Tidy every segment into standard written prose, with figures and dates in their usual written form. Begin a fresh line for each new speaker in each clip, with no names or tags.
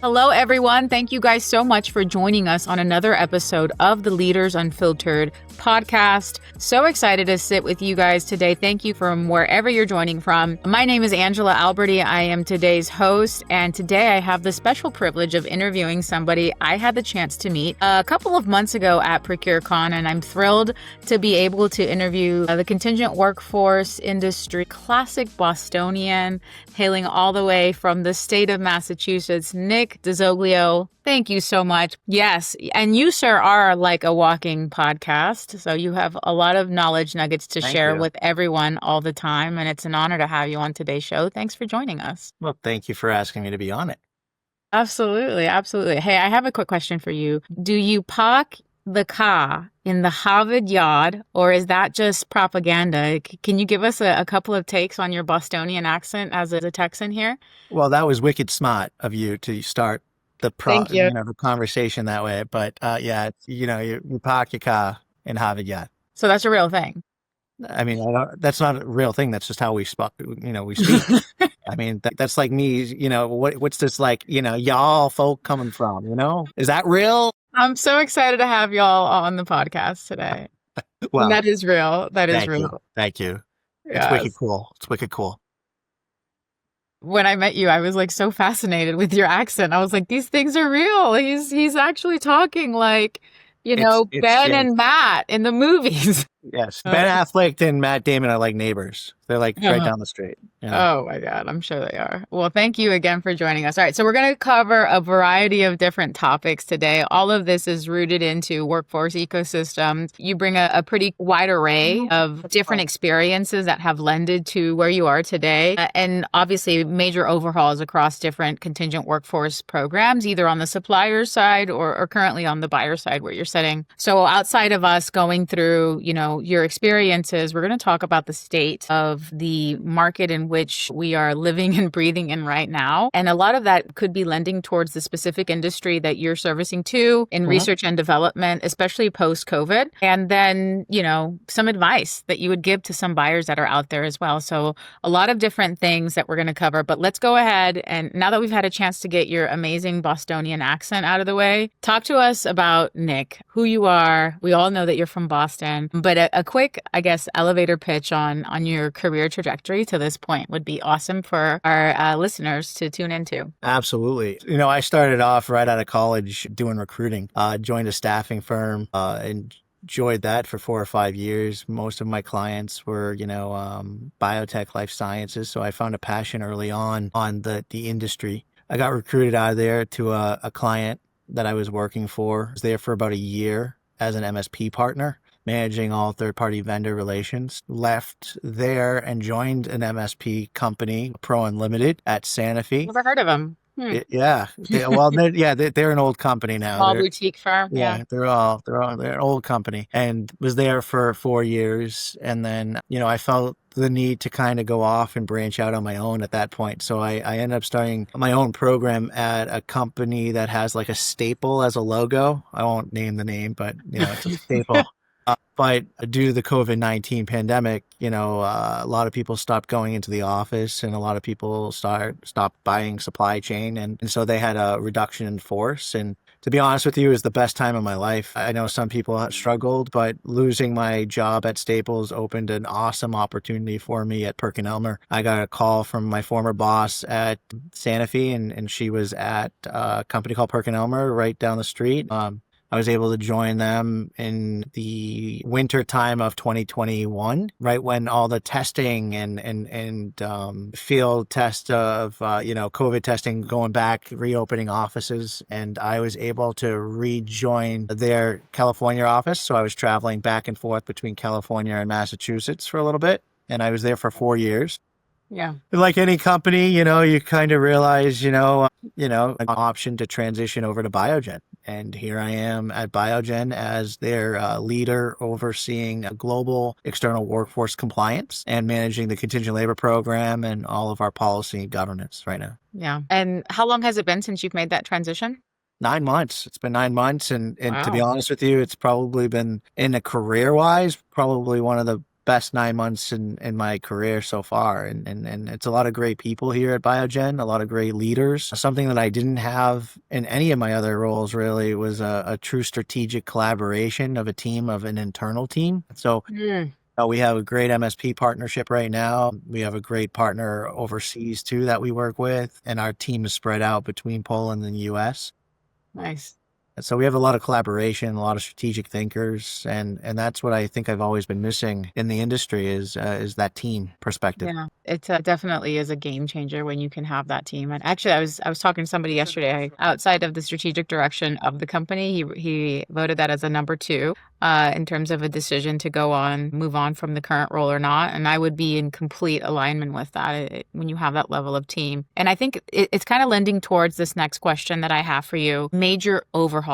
Hello, everyone. Thank you guys so much for joining us on another episode of the Leaders Unfiltered podcast. So excited to sit with you guys today. Thank you from wherever you're joining from. My name is Angela Alberty. I am today's host, and today I have the special privilege of interviewing somebody I had the chance to meet a couple of months ago at ProcureCon, and I'm thrilled to be able to interview the contingent workforce industry classic Bostonian, hailing all the way from the state of Massachusetts, Nick DiZoglio. Thank you so much. Yes. And you, sir, are like a walking podcast. So you have a lot of knowledge nuggets to share with everyone all the time. And it's an honor to have you on today's show. Thanks for joining us.
Well, thank you for asking me to be on it.
Absolutely. Absolutely. Hey, I have a quick question for you. Do you park the car in the Harvard Yard, or is that just propaganda? Can you give us a couple of takes on your Bostonian accent as a Texan here?
Well, that was wicked smart of you to start the the conversation that way. But you park your car in Harvard Yard.
So that's a real thing.
I mean, that's not a real thing. That's just how we speak. I mean, that's like me, what's this like, y'all folk coming from, Is that real?
I'm so excited to have y'all on the podcast today. Well, and that is real. That is real.
Thank you. Yes. It's wicked cool. It's wicked cool.
When I met you, I was like so fascinated with your accent. I was like, these things are real. He's actually talking like, Ben and Matt in the movies.
Yes. Ben Affleck and Matt Damon are like neighbors. They're like right down the street.
Oh my God. I'm sure they are. Well, thank you again for joining us. All right. So we're going to cover a variety of different topics today. All of this is rooted into workforce ecosystems. You bring a pretty wide array of different experiences that have lended to where you are today. And obviously major overhauls across different contingent workforce programs, either on the supplier side or currently on the buyer side where you're sitting. So outside of us going through, your experiences, we're going to talk about the state of the market in which we are living and breathing in right now. And a lot of that could be lending towards the specific industry that you're servicing to in research and development, especially post-COVID. And then, some advice that you would give to some buyers that are out there as well. So a lot of different things that we're going to cover. But let's go ahead. And now that we've had a chance to get your amazing Bostonian accent out of the way, talk to us about Nick, who you are. We all know that you're from Boston, but a quick, elevator pitch on your career trajectory to this point would be awesome for our listeners to tune into.
Absolutely. I started off right out of college doing recruiting, joined a staffing firm, and enjoyed that for 4 or 5 years. Most of my clients were, biotech, life sciences. So I found a passion early on the industry. I got recruited out of there to a client that I was working for. I was there for about a year as an MSP partner, managing all third-party vendor relations. Left there and joined an MSP company, Pro Unlimited, at Sanofi.
Never heard of them.
Yeah. They're an old company now.
Small boutique firm.
Yeah, they're an old company, and was there for 4 years. And then, I felt the need to kind of go off and branch out on my own at that point. So I ended up starting my own program at a company that has like a staple as a logo. I won't name the name, but it's a staple. But due to the COVID-19 pandemic, a lot of people stopped going into the office, and a lot of people stopped buying supply chain. And so they had a reduction in force. And to be honest with you, it was the best time of my life. I know some people have struggled, but losing my job at Staples opened an awesome opportunity for me at PerkinElmer. I got a call from my former boss at Sanofi, and she was at a company called PerkinElmer right down the street. I was able to join them in the winter time of 2021, right when all the testing and field test of, COVID testing going back, reopening offices. And I was able to rejoin their California office. So I was traveling back and forth between California and Massachusetts for a little bit. And I was there for 4 years.
Yeah.
Like any company, you kind of realize, an option to transition over to Biogen. And here I am at Biogen as their leader overseeing global external workforce compliance and managing the contingent labor program and all of our policy and governance right now.
Yeah. And how long has it been since you've made that transition?
9 months. It's been 9 months. And
Wow.
To be honest with you, it's probably been, in a career-wise, probably one of the best 9 months in my career so far. And it's a lot of great people here at Biogen, a lot of great leaders. Something that I didn't have in any of my other roles really was a true strategic collaboration of a team, of an internal team. So we have a great MSP partnership right now. We have a great partner overseas too that we work with, and our team is spread out between Poland and the US.
Nice.
So we have a lot of collaboration, a lot of strategic thinkers, and that's what I think I've always been missing in the industry is that team perspective.
Yeah, it definitely is a game changer when you can have that team. And actually, I was talking to somebody yesterday outside of the strategic direction of the company. He voted that as a number two in terms of a decision to move on from the current role or not. And I would be in complete alignment with that when you have that level of team. And I think it's kind of lending towards this next question that I have for you: major overhauls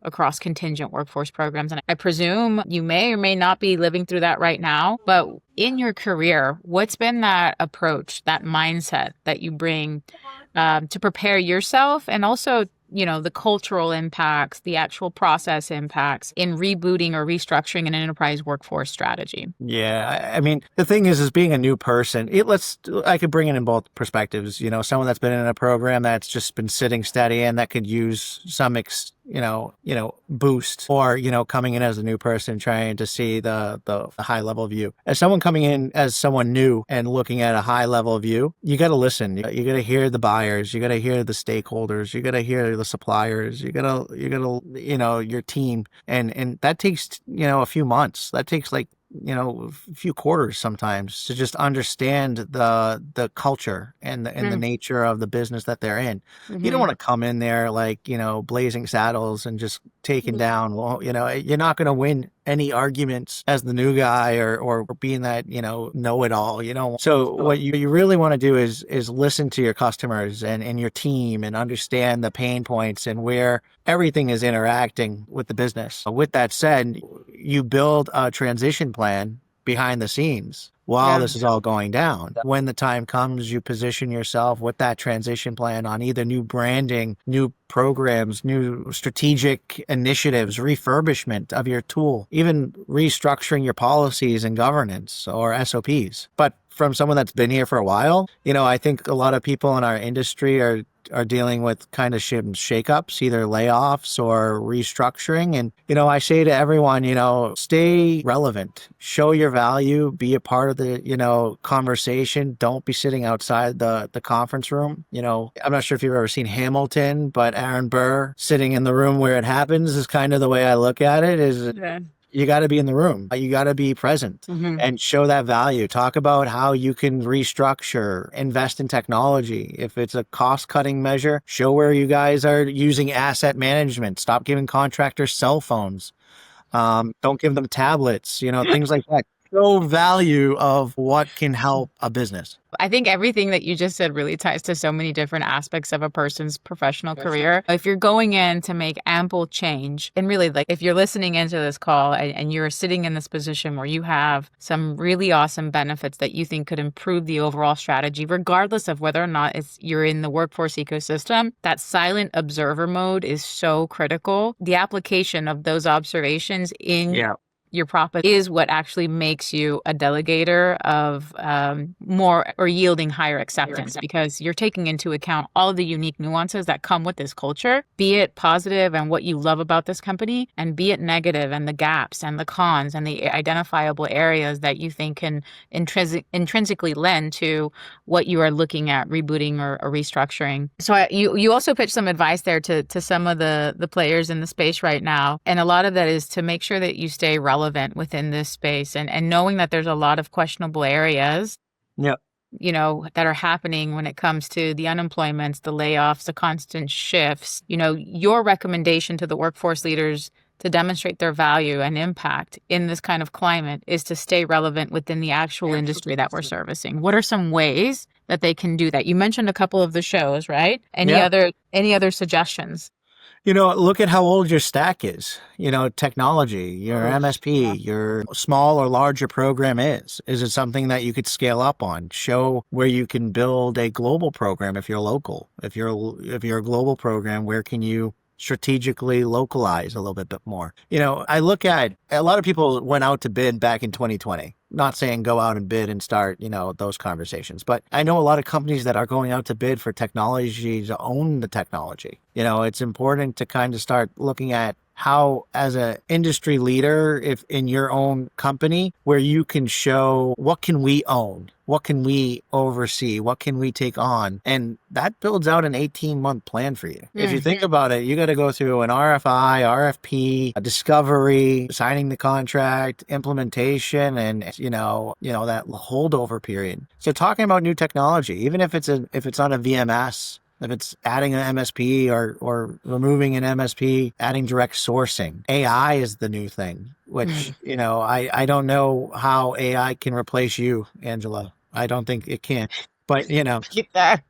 across contingent workforce programs. And I presume you may or may not be living through that right now, but in your career, what's been that approach, that mindset that you bring to prepare yourself, and also, the cultural impacts, the actual process impacts in rebooting or restructuring an enterprise workforce strategy?
Yeah, I mean, the thing is being a new person, I could bring it in both perspectives. Someone that's been in a program that's just been sitting steady and that could use some boost, or coming in as a new person trying to see the high level view. As someone coming in as someone new and looking at a high level view, you got to listen. You got to hear the buyers, you got to hear the stakeholders, you got to hear the suppliers, you got to your team, and that takes a few months. That takes like a few quarters sometimes to just understand the culture and the nature of the business that they're in. You don't want to come in there like, blazing saddles and just taking down. Well, you're not going to win any arguments as the new guy or being that, know-it-all, So what you really want to do is listen to your customers and your team and understand the pain points and where everything is interacting with the business. With that said, you build a transition plan behind the scenes while this is all going down. When the time comes, you position yourself with that transition plan on either new branding, new programs, new strategic initiatives, refurbishment of your tool, even restructuring your policies and governance or SOPs. But from someone that's been here for a while, I think a lot of people in our industry are dealing with kind of shakeups, either layoffs or restructuring. And, I say to everyone, stay relevant, show your value, be a part of the, conversation. Don't be sitting outside the conference room. I'm not sure if you've ever seen Hamilton, but Aaron Burr sitting in the room where it happens is kind of the way I look at it is you got to be in the room. You got to be present and show that value. Talk about how you can restructure, invest in technology. If it's a cost-cutting measure, show where you guys are using asset management. Stop giving contractors cell phones. Don't give them tablets, things like that. Show value of what can help a business.
I think everything that you just said really ties to so many different aspects of a person's professional career. If you're going in to make ample change, and really, like, if you're listening into this call and you're sitting in this position where you have some really awesome benefits that you think could improve the overall strategy, regardless of whether or not you're in the workforce ecosystem, that silent observer mode is so critical. The application of those observations in your profit is what actually makes you a delegator of more or yielding higher acceptance, because you're taking into account all of the unique nuances that come with this culture, be it positive and what you love about this company, and be it negative and the gaps and the cons and the identifiable areas that you think can intrinsically lend to what you are looking at rebooting or restructuring. So you also pitched some advice there to some of the players in the space right now. And a lot of that is to make sure that you stay relevant within this space and knowing that there's a lot of questionable areas that are happening when it comes to the unemployments, the layoffs, the constant shifts. Your recommendation to the workforce leaders to demonstrate their value and impact in this kind of climate is to stay relevant within the actual industry that we're servicing. What are some ways that they can do that? You mentioned a couple of the shows, right? Any other suggestions?
Look at how old your stack is, technology, your MSP, your small or larger program is. Is it something that you could scale up on? Show where you can build a global program if you're local. If you're a global program, where can you strategically localize a little bit more. I look at a lot of people went out to bid back in 2020. Not saying go out and bid and start, those conversations, but I know a lot of companies that are going out to bid for technology to own the technology. It's important to kind of start looking at how, as an industry leader, if in your own company, where you can show what can we own, what can we oversee, what can we take on, and that builds out an 18-month plan for you. If you think about it, you got to go through an RFI, RFP, a discovery, signing the contract, implementation, and that holdover period. So talking about new technology, even if it's on a VMS, if it's adding an MSP or removing an MSP, adding direct sourcing, AI is the new thing, which, I don't know how AI can replace you, Angela. I don't think it can, but
Get that.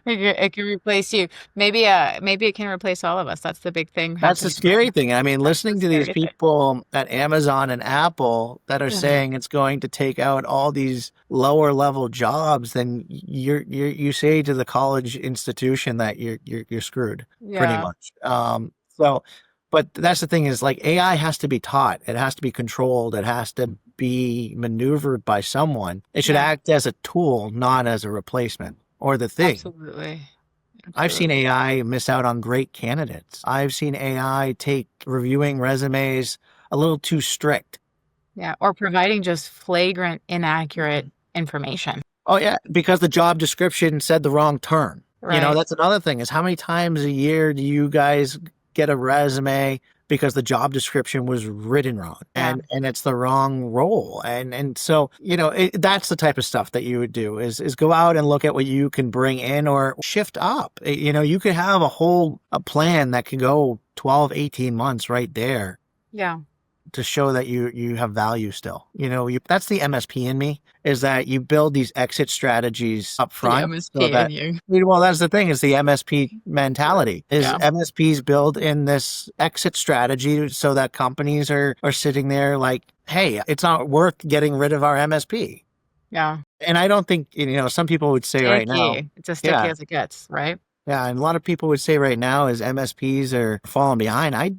It can replace you. Maybe it can replace all of us. That's the big thing
that's the
happening
scary
right
thing. I mean,
now. That's
listening
the
to these
scary thing.
people at Amazon and Apple that are saying it's going to take out all these lower level jobs, then you say to the college institution that you're screwed pretty
Yeah.
much. But that's the thing is, like, AI has to be taught. It has to be controlled. It has to be maneuvered by someone. It should act as a tool, not as a replacement or the thing.
Absolutely.
I've seen AI miss out on great candidates. I've seen AI take reviewing resumes a little too strict.
Yeah. Or providing just flagrant, inaccurate information.
Oh, yeah, because the job description said the wrong term.
Right.
That's another thing is, how many times a year do you guys get a resume because the job description was written wrong and it's the wrong role. And so, that's the type of stuff that you would do is go out and look at what you can bring in or shift up. You could have a plan that could go 12, 18 months right there.
Yeah.
To show that you have value still. That's the MSP in me, is that you build these exit strategies up front.
The MSP in you.
Well, that's the thing, is the MSP mentality is MSPs build in this exit strategy so that companies are sitting there like, hey, it's not worth getting rid of our MSP.
Yeah.
And I don't think, some people would say right now.
It's as sticky as it gets, right?
Yeah, and a lot of people would say right now is MSPs are falling behind. I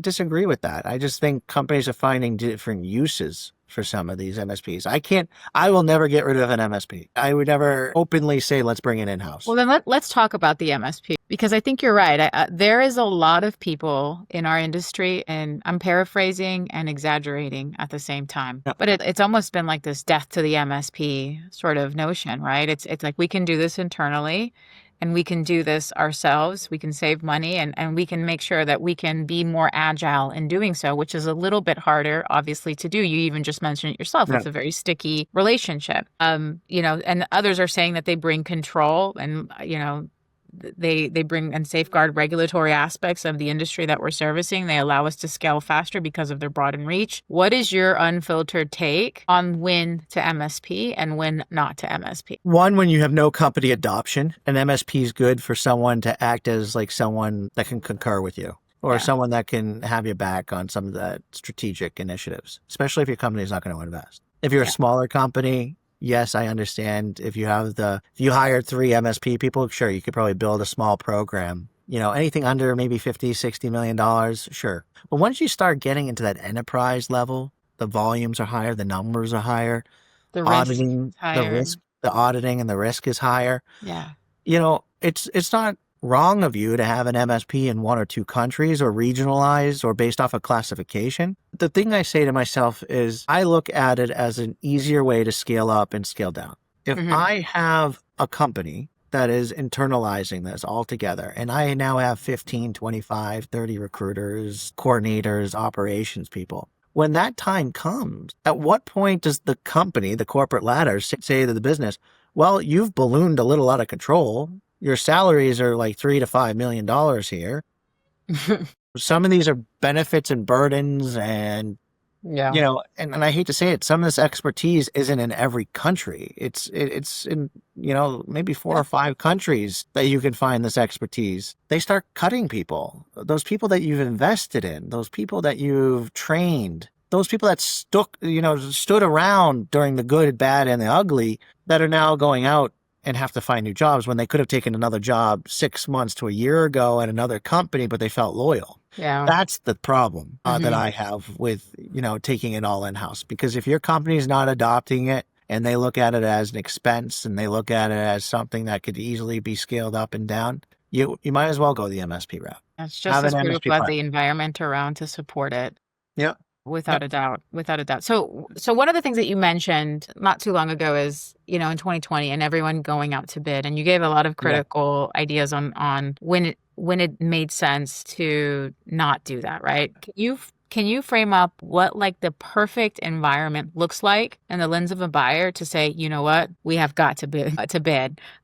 disagree with that. I just think companies are finding different uses for some of these MSPs. I will never get rid of an MSP. I would never openly say, let's bring it in-house.
Well, then let's talk about the MSP, because I think you're right. There is a lot of people in our industry, and I'm paraphrasing and exaggerating at the same time, but it's almost been like this death to the MSP sort of notion, right? It's like, we can do this internally, and we can do this ourselves. We can save money, and we can make sure that we can be more agile in doing so, which is a little bit harder, obviously, to do. You even just mentioned it yourself. It's a very sticky relationship. And others are saying that they bring control, and, they bring and safeguard regulatory aspects of the industry that we're servicing. They allow us to scale faster because of their broadened reach. What is your unfiltered take on when to MSP and when not to MSP?
One, when you have no company adoption, an MSP is good for someone to act as like someone that can concur with you, or someone that can have your back on some of the strategic initiatives, especially if your company is not going to invest. If you're a smaller company, yes, I understand. If you hire 3 MSP people, sure, you could probably build a small program. Anything under maybe $50-60 million, sure. But once you start getting into that enterprise level, the volumes are higher, the numbers are higher, the auditing and the risk is higher.
Yeah.
It's not wrong of you to have an MSP in 1 or 2 countries, or regionalized, or based off a classification. The thing I say to myself is, I look at it as an easier way to scale up and scale down. If I have a company that is internalizing this all together, and I now have 15, 25, 30 recruiters, coordinators, operations people, when that time comes, at what point does the company, the corporate ladder, say to the business, well, you've ballooned a little out of control. Your salaries are like $3 to $5 million here. Some of these are benefits and burdens, and and I hate to say it, some of this expertise isn't in every country. It's in maybe 4 or 5 countries that you can find this expertise. They start cutting people. Those people that you've invested in, those people that you've trained, those people that stood around during the good, bad, and the ugly, that are now going out and have to find new jobs when they could have taken another job 6 months to a year ago at another company, but they felt loyal.
Yeah.
That's the problem that
Mhm.
I have with, taking it all in-house. Because if your company is not adopting it and they look at it as an expense and they look at it as something that could easily be scaled up and down, you might as well go the MSP route.
That's just
Have an
as
MSP
critical as
partner.
the environment around to support it.
Yeah.
Without
Yep.
a doubt, without a doubt. So one of the things that you mentioned not too long ago is, in 2020 and everyone going out to bid, and you gave a lot of
Yeah.
critical ideas on when it made sense to not do that, right? Can you frame up what like the perfect environment looks like in the lens of a buyer to say, you know what, we have got to bid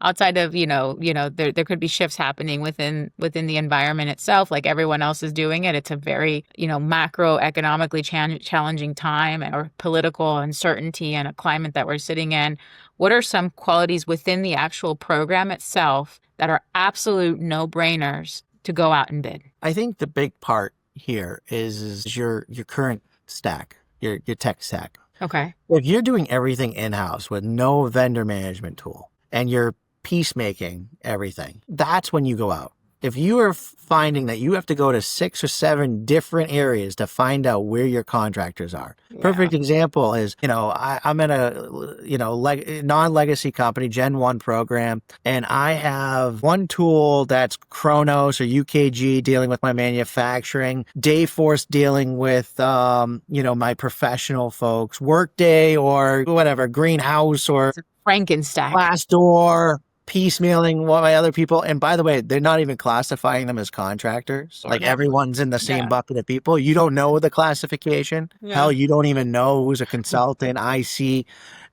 outside of, there could be shifts happening within the environment itself, like everyone else is doing it. It's a very, macroeconomically challenging time or political uncertainty and a climate that we're sitting in. What are some qualities within the actual program itself that are absolute no-brainers to go out and bid?
I think the big part here is your current stack, your tech stack.
Okay.
If you're doing everything in-house with no vendor management tool and you're piecemaking everything, that's when you go out. If you are finding that you have to go to 6 or 7 different areas to find out where your contractors are.
Yeah.
Perfect example is, I'm in a, non-legacy company, Gen 1 program, and I have one tool that's Kronos or UKG dealing with my manufacturing, Dayforce dealing with, my professional folks, Workday or whatever, Greenhouse or
Frankenstack.
Glassdoor, piecemealing what my other people. And by the way, they're not even classifying them as contractors. Like everyone's in the same
Yeah.
bucket of people. You don't know the classification.
Yeah.
Hell, you don't even know who's a consultant, IC.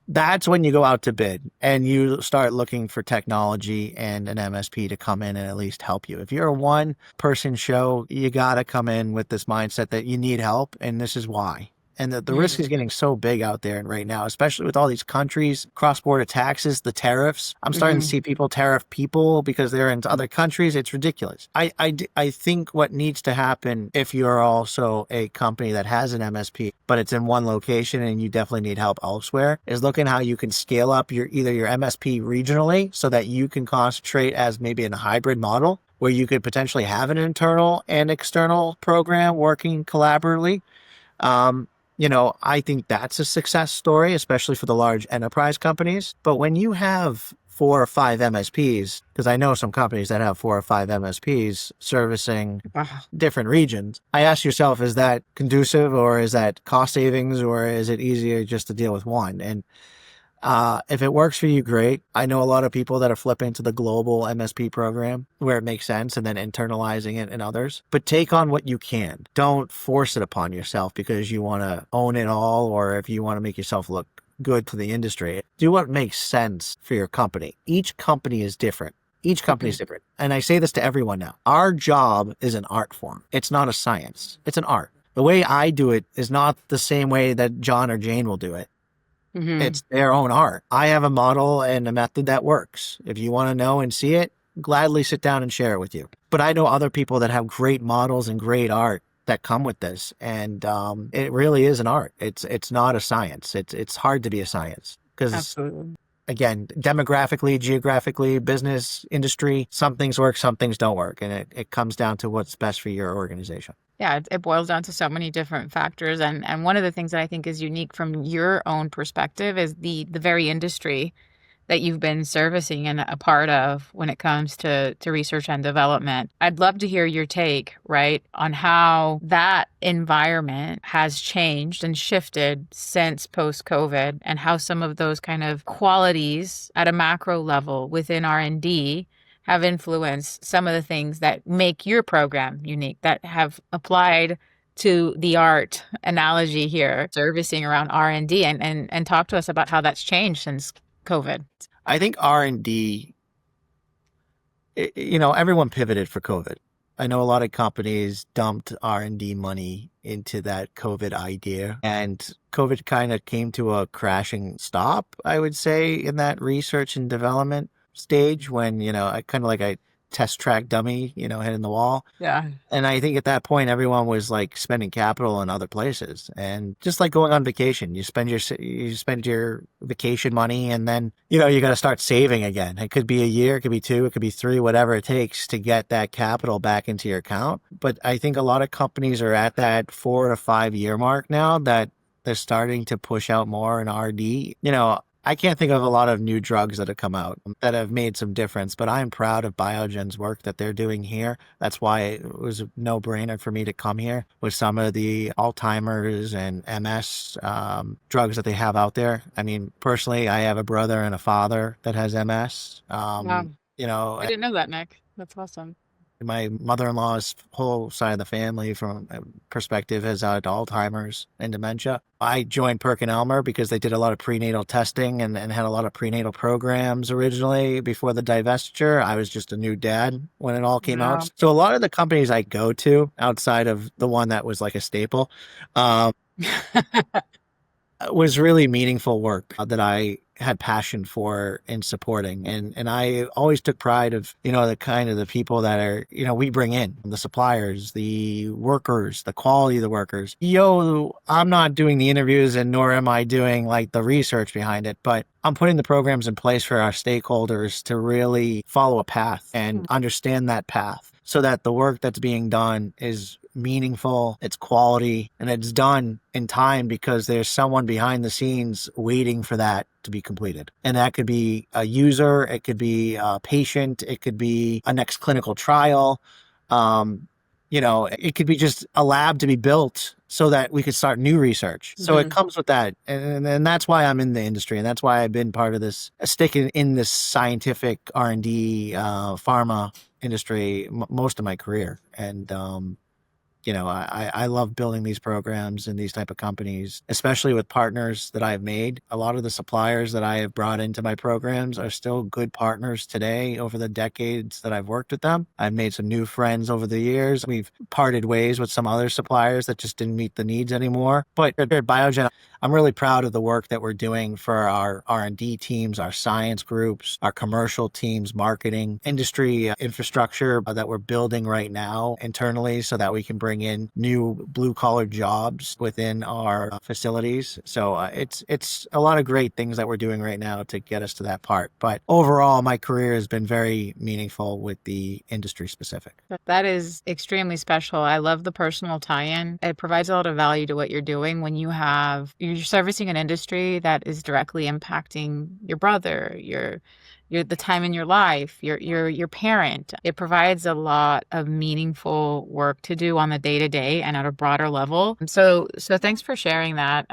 That's when you go out to bid and you start looking for technology and an MSP to come in and at least help you. If you're a one-person show, you got to come in with this mindset that you need help, and this is why. And the risk is getting so big out there right now, especially with all these countries, cross-border taxes, the tariffs. I'm starting to see people tariff people because they're in other countries. It's ridiculous. I think what needs to happen if you're also a company that has an MSP, but it's in one location and you definitely need help elsewhere, is looking how you can scale up either your MSP regionally so that you can concentrate as maybe in a hybrid model where you could potentially have an internal and external program working collaboratively. I think that's a success story, especially for the large enterprise companies. But when you have 4 or 5 MSPs, because I know some companies that have 4 or 5 MSPs servicing different regions, I ask yourself, is that conducive or is that cost savings or is it easier just to deal with one? And if it works for you, great. I know a lot of people that are flipping to the global MSP program where it makes sense and then internalizing it in others. But take on what you can. Don't force it upon yourself because you want to own it all or if you want to make yourself look good to the industry. Do what makes sense for your company. Each company is different. Each company is different. And I say this to everyone now. Our job is an art form. It's not a science. It's an art. The way I do it is not the same way that John or Jane will do it. It's their own art. I have a model and a method that works. If you want to know and see it, gladly sit down and share it with you. But I know other people that have great models and great art that come with this. And it really is an art. It's not a science. It's hard to be a science because,
Absolutely.
again, demographically, geographically, business, industry, some things work, some things don't work. And it comes down to what's best for your organization.
Yeah, it boils down to so many different factors. And one of the things that I think is unique from your own perspective is the very industry that you've been servicing and a part of when it comes to research and development. I'd love to hear your take, right, on how that environment has changed and shifted since post-COVID and how some of those kind of qualities at a macro level within R&D have influenced some of the things that make your program unique, that have applied to the art analogy here, servicing around R&D, and talk to us about how that's changed since COVID.
I think R&D, everyone pivoted for COVID. I know a lot of companies dumped R&D money into that COVID idea, and COVID kind of came to a crashing stop, I would say, in that research and development stage when, I test track dummy, hitting the wall.
Yeah.
And I think at that point, everyone was like spending capital in other places, and just like going on vacation, you spend your vacation money, and then you got to start saving again. It could be a year, it could be 2, it could be 3, whatever it takes to get that capital back into your account. But I think a lot of companies are at that 4 to 5 year mark now that they're starting to push out more in R&D. I can't think of a lot of new drugs that have come out that have made some difference, but I'm proud of Biogen's work that they're doing here. That's why it was a no-brainer for me to come here with some of the Alzheimer's and MS drugs that they have out there. I mean, personally, I have a brother and a father that has MS.
Wow. I didn't know that, Nick. That's awesome.
My mother-in-law's whole side of the family, from a perspective, has had Alzheimer's and dementia. I joined PerkinElmer because they did a lot of prenatal testing and had a lot of prenatal programs originally before the divestiture. I was just a new dad when it all came out. So a lot of the companies I go to, outside of the one that was like a staple, was really meaningful work that I had passion for in supporting. And I always took pride of, the kind of the people that are, we bring in, the suppliers, the workers, the quality of the workers. I'm not doing the interviews, and nor am I doing like the research behind it, but I'm putting the programs in place for our stakeholders to really follow a path and understand that path so that the work that's being done is meaningful, it's quality, and it's done in time because there's someone behind the scenes waiting for that to be completed. And that could be a user, it could be a patient, it could be a next clinical trial. It could be just a lab to be built so that we could start new research. So it comes with that. And that's why I'm in the industry. And that's why I've been part of this, sticking in this scientific R&D, pharma industry most of my career. And, I love building these programs and these type of companies, especially with partners that I've made. A lot of the suppliers that I have brought into my programs are still good partners today over the decades that I've worked with them. I've made some new friends over the years. We've parted ways with some other suppliers that just didn't meet the needs anymore. But at Biogen, I'm really proud of the work that we're doing for our R&D teams, our science groups, our commercial teams, marketing, industry infrastructure that we're building right now internally so that we can bring in new blue-collar jobs within our facilities. So it's a lot of great things that we're doing right now to get us to that part. But overall, my career has been very meaningful with the industry specific.
That is extremely special. I love the personal tie-in. It provides a lot of value to what you're doing when you're servicing an industry that is directly impacting your brother, your the time in your life, your parent. It provides a lot of meaningful work to do on the day-to-day and at a broader level. So thanks for sharing that.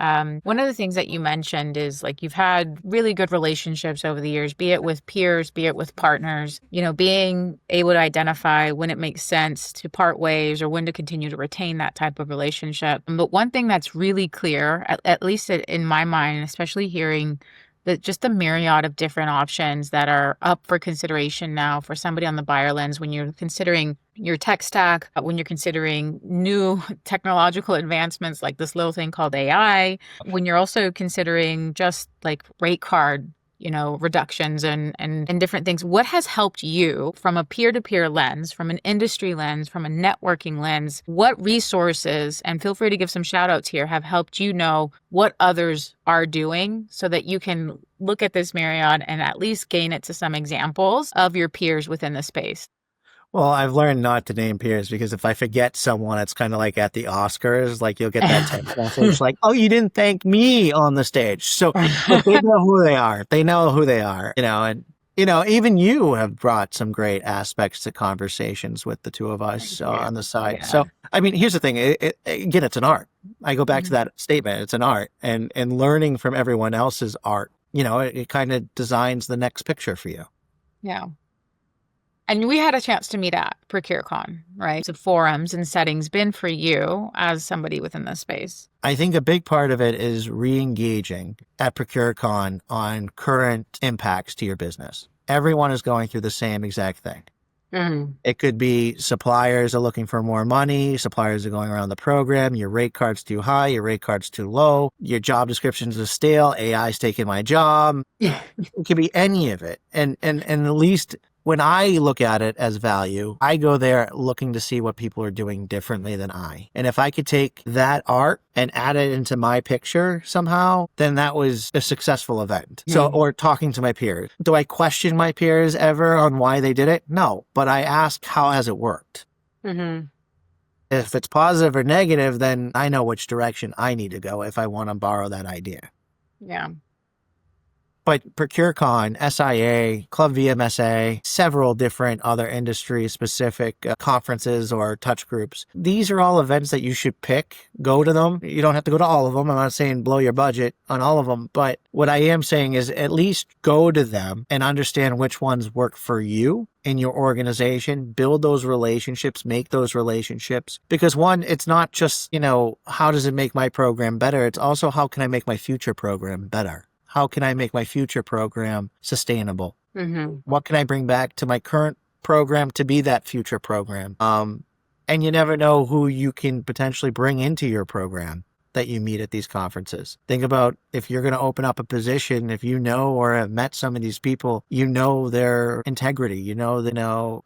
One of the things that you mentioned is like you've had really good relationships over the years, be it with peers, be it with partners, being able to identify when it makes sense to part ways or when to continue to retain that type of relationship. But one thing that's really clear, at least in my mind, especially hearing just the myriad of different options that are up for consideration now for somebody on the buyer lens when you're considering your tech stack, when you're considering new technological advancements like this little thing called AI, when you're also considering just like rate card reductions and different things. What has helped you from a peer-to-peer lens, from an industry lens, from a networking lens? What resources, and feel free to give some shout outs here, have helped you know what others are doing so that you can look at this myriad and at least gain it to some examples of your peers within the space?
Well, I've learned not to name peers because if I forget someone, it's kind of like at the Oscars, like you'll get that text message like, oh, you didn't thank me on the stage. So but they know who they are. They know who they are, and even you have brought some great aspects to conversations with the two of us on the side. Yeah. So, I mean, here's the thing. Again, it's an art. I go back to that statement. It's an art, and learning from everyone else's art, it kind of designs the next picture for you.
Yeah. And we had a chance to meet at ProcureCon, right? So forums and settings been for you as somebody within this space?
I think a big part of it is re-engaging at ProcureCon on current impacts to your business. Everyone is going through the same exact thing. Mm-hmm. It could be suppliers are looking for more money. Suppliers are going around the program. Your rate card's too high. Your rate card's too low. Your job descriptions are stale. AI's taking my job. It could be any of it. And at least when I look at it as value, I go there looking to see what people are doing differently than I. And if I could take that art and add it into my picture somehow, then that was a successful event. So, or talking to my peers. Do I question my peers ever on why they did it? No, but I ask, how has it worked?
Mm-hmm.
If it's positive or negative, then I know which direction I need to go if I want to borrow that idea.
Yeah.
But ProcureCon, SIA, Club VMSA, several different other industry-specific conferences or touch groups. These are all events that you should pick. Go to them. You don't have to go to all of them. I'm not saying blow your budget on all of them. But what I am saying is at least go to them and understand which ones work for you in your organization. Build those relationships, make those relationships. Because one, it's not just, how does it make my program better? It's also how can I make my future program better? How can I make my future program sustainable?
Mm-hmm.
What can I bring back to my current program to be that future program? And you never know who you can potentially bring into your program that you meet at these conferences. Think about if you're going to open up a position, if you know or have met some of these people, their integrity,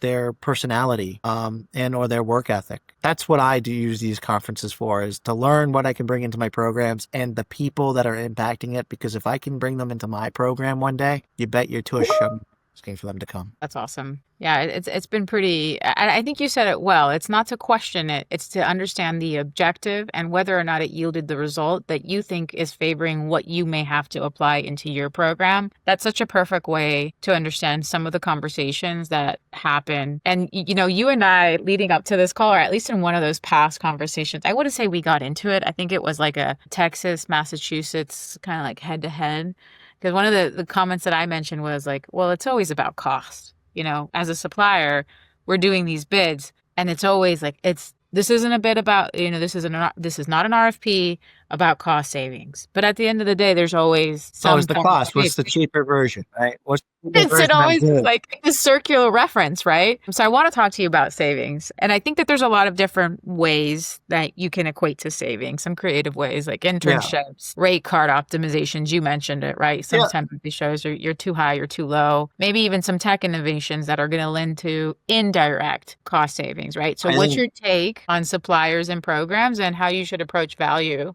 their personality, and or their work ethic. That's what I do use these conferences for, is to learn what I can bring into my programs and the people that are impacting it. Because if I can bring them into my program one day, you bet your tush I'm asking for them to come.
That's awesome. Yeah, it's been pretty, I think you said it well. It's not to question it. It's to understand the objective and whether or not it yielded the result that you think is favoring what you may have to apply into your program. That's such a perfect way to understand some of the conversations that happen. And, you and I leading up to this call, or at least in one of those past conversations, I wouldn't say we got into it. I think it was like a Texas, Massachusetts kind of like head to head. Because one of the comments that I mentioned was like, well, it's always about cost. As a supplier, we're doing these bids and it's always like, this isn't a bid about, this is not an RFP about cost savings. But at the end of the day, there's always some.
What's the cost? What's the cheaper version, right? What's the cheaper version?
It always like a circular reference, right? So I want to talk to you about savings. And I think that there's a lot of different ways that you can equate to savings, some creative ways like internships, rate card optimizations. You mentioned it, right? Sometimes it shows you're too high, you're too low. Maybe even some tech innovations that are going to lend to indirect cost savings, right? So what's your take on suppliers and programs and how you should approach value?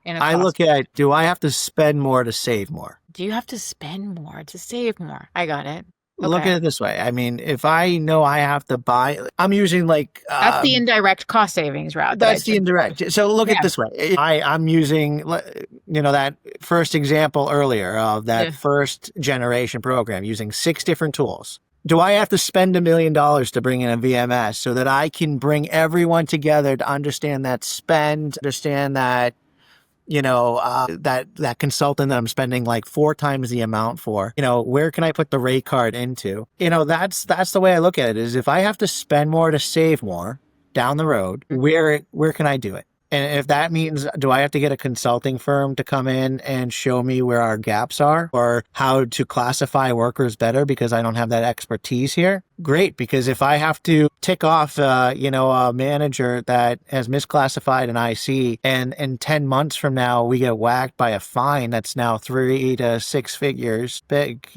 I look at, do I have to spend more to save more?
Do you have to spend more to save more? I got it. Okay.
Look at it this way. I mean, if I know I have to buy, I'm using like...
that's the indirect cost savings route.
That's the indirect. So look at it this way. I'm using, that first example earlier of that first generation program using 6 different tools. Do I have to spend $1 million to bring in a VMS so that I can bring everyone together to understand that spend, understand that that consultant that I'm spending like 4 times the amount for, where can I put the rate card into? That's the way I look at it, is if I have to spend more to save more down the road, where can I do it? And if that means, do I have to get a consulting firm to come in and show me where our gaps are or how to classify workers better because I don't have that expertise here? Great, because if I have to tick off, a manager that has misclassified an IC and in 10 months from now, we get whacked by a fine that's now 3 to 6 figures big,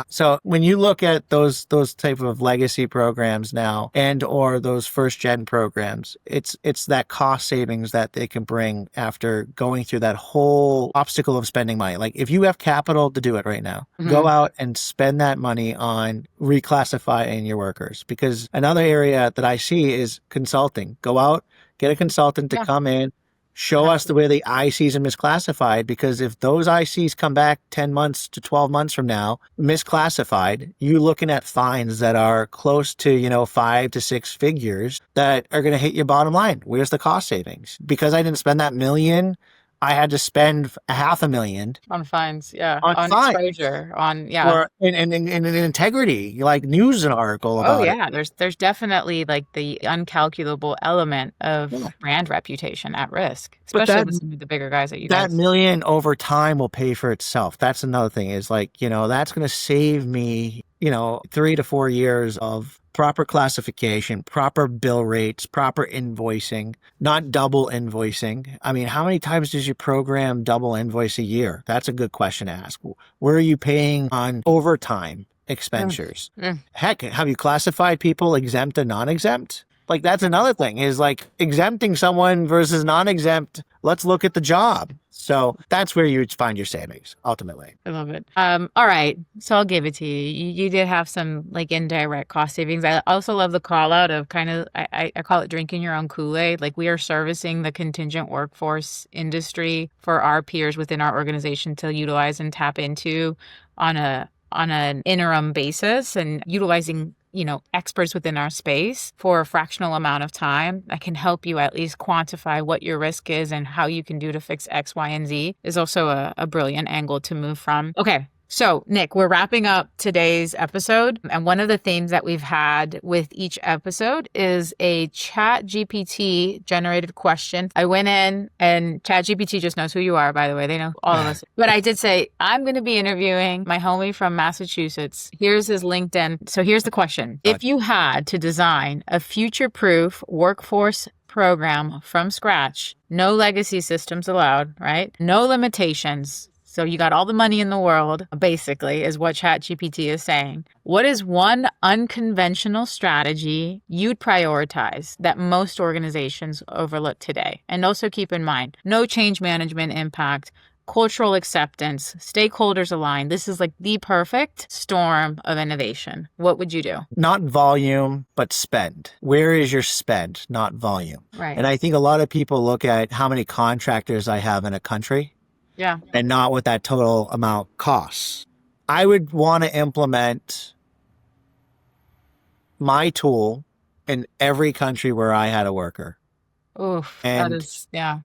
So when you look at those type of legacy programs now and or those first gen programs, it's that cost savings that they can bring after going through that whole obstacle of spending money. Like if you have capital to do it right now, go out and spend that money on reclassifying your workers. Because another area that I see is consulting. Go out, get a consultant to come in, show us the way the ICs are misclassified, because if those ICs come back 10 months to 12 months from now, misclassified, you're looking at fines that are close to, 5 to 6 figures that are going to hit your bottom line. Where's the cost savings? Because I didn't spend that $1 million, I had to spend $500,000
on fines,
on fines.
Exposure,
or in integrity, like news an article about.
There's definitely like the uncalculable element of brand reputation at risk, especially with some of the bigger guys that you guys.
That $1 million over time will pay for itself. That's another thing. Is like that's going to save me 3 to 4 years of proper classification, proper bill rates, proper invoicing, not double invoicing. I mean, how many times does your program double invoice a year? That's a good question to ask. Where are you paying on overtime expenditures.
Mm.
Heck, have you classified people exempt and non-exempt? Like, that's another thing, is like exempting someone versus non-exempt. Let's look at the job. So that's where you would find your savings ultimately.
I love it. All right. So I'll give it to you. You did have some like indirect cost savings. I also love the call out of kind of, I call it drinking your own Kool-Aid. Like, we are servicing the contingent workforce industry for our peers within our organization to utilize and tap into on an interim basis, and utilizing experts within our space for a fractional amount of time that can help you at least quantify what your risk is and how you can do to fix X, Y, and Z is also a brilliant angle to move from. Okay. So, Nick, we're wrapping up today's episode. And one of the themes that we've had with each episode is a Chat GPT generated question. I went in, and Chat GPT just knows who you are, by the way. They know all of us. But I did say, I'm going to be interviewing my homie from Massachusetts. Here's his LinkedIn. So here's the question. If you had to design a future-proof workforce program from scratch, no legacy systems allowed, right? No limitations. So you got all the money in the world, basically, is what ChatGPT is saying. What is one unconventional strategy you'd prioritize that most organizations overlook today? And also keep in mind, no change management impact, cultural acceptance, stakeholders aligned. This is like the perfect storm of innovation. What would you do?
Not volume, but spend. Where is your spend, not volume?
Right.
And I think a lot of people look at how many contractors I have in a country.
Yeah.
And not what that total amount costs. I would want to implement my tool in every country where I had a worker.
Oof,
And,
that is, yeah.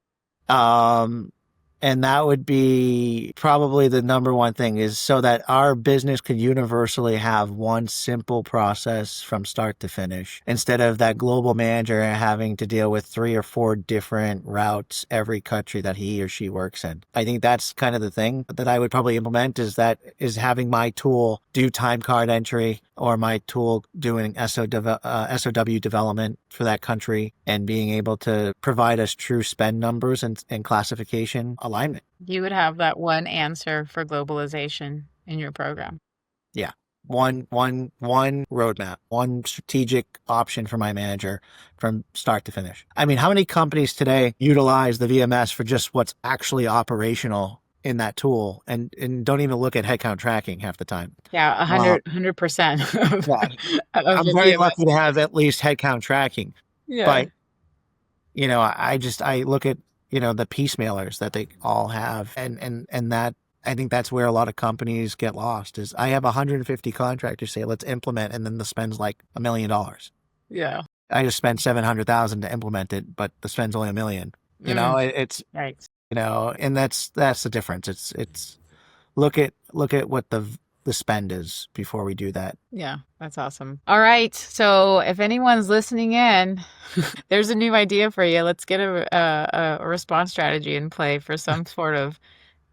And that would be probably the number one thing, is so that our business could universally have one simple process from start to finish, instead of that global manager having to deal with 3 or 4 different routes every country that he or she works in. I think that's kind of the thing that I would probably implement, is having my tool do time card entry, or my tool doing SOW development for that country, and being able to provide us true spend numbers and classification alignment.
You would have that one answer for globalization in your program.
Yeah. One roadmap, one strategic option for my manager from start to finish. I mean, how many companies today utilize the VMS for just what's actually operational in that tool, and don't even look at headcount tracking half the time?
Yeah, 100%.
Yeah. I'm very lucky to have at least headcount tracking.
Yeah.
But, I look at, the piecemealers that they all have. And that, I think that's where a lot of companies get lost, is I have 150 contractors say, let's implement, and then the spend's like $1 million.
Yeah.
I just spent $700,000 to implement it, but the spend's only $1 million. It's
right.
And that's the difference. It's look at what the spend is before we do that.
Yeah, that's awesome. All right. So if anyone's listening in, there's a new idea for you. Let's get a response strategy in play for some sort of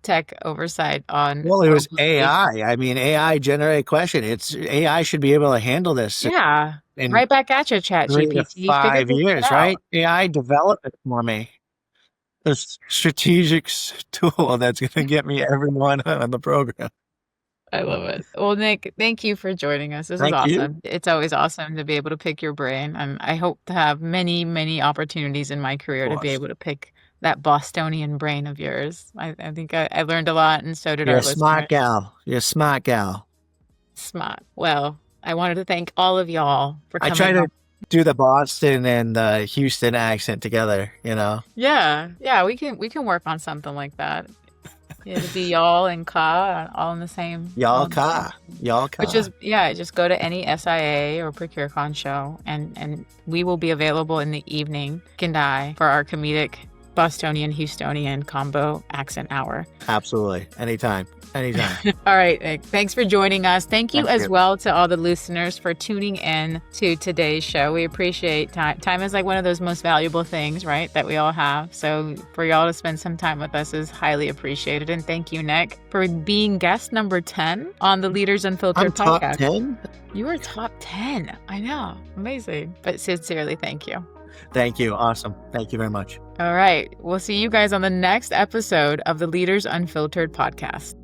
tech oversight on.
Well, it was AI. I mean, AI generated question. AI should be able to handle this.
Yeah. Right back at you, Chat
3 to
GPT.
5 years, right? AI developed it for me. A strategic tool that's going to get me everyone on the program.
I love it. Well, Nick, thank you for joining us. This is awesome. It's always awesome to be able to pick your brain. And I hope to have many, many opportunities in my career to be able to pick that Bostonian brain of yours. I think I learned a lot, and so did our listeners.
Smart gal. You're a smart gal.
Smart. Well, I wanted to thank all of y'all for coming.
I try to do the Boston and the Houston accent together,
Yeah, we can work on something like that. It'd be y'all and ka all in the same.
Y'all ka.
Which is, just go to any SIA or ProcureCon show, and we will be available in the evening, Kendai, for our comedic Bostonian Houstonian combo accent hour.
Absolutely. Anytime.
All right, Nick. Thanks for joining us. Thank you as well to all the listeners for tuning in to today's show. We appreciate time. Time is like one of those most valuable things, right, that we all have. So for y'all to spend some time with us is highly appreciated. And thank you, Nick, for being guest number 10 on the Leaders Unfiltered podcast.
Top 10?
You were top 10. I know. Amazing. But sincerely, thank you.
Thank you. Awesome. Thank you very much.
All right. We'll see you guys on the next episode of the Leaders Unfiltered podcast.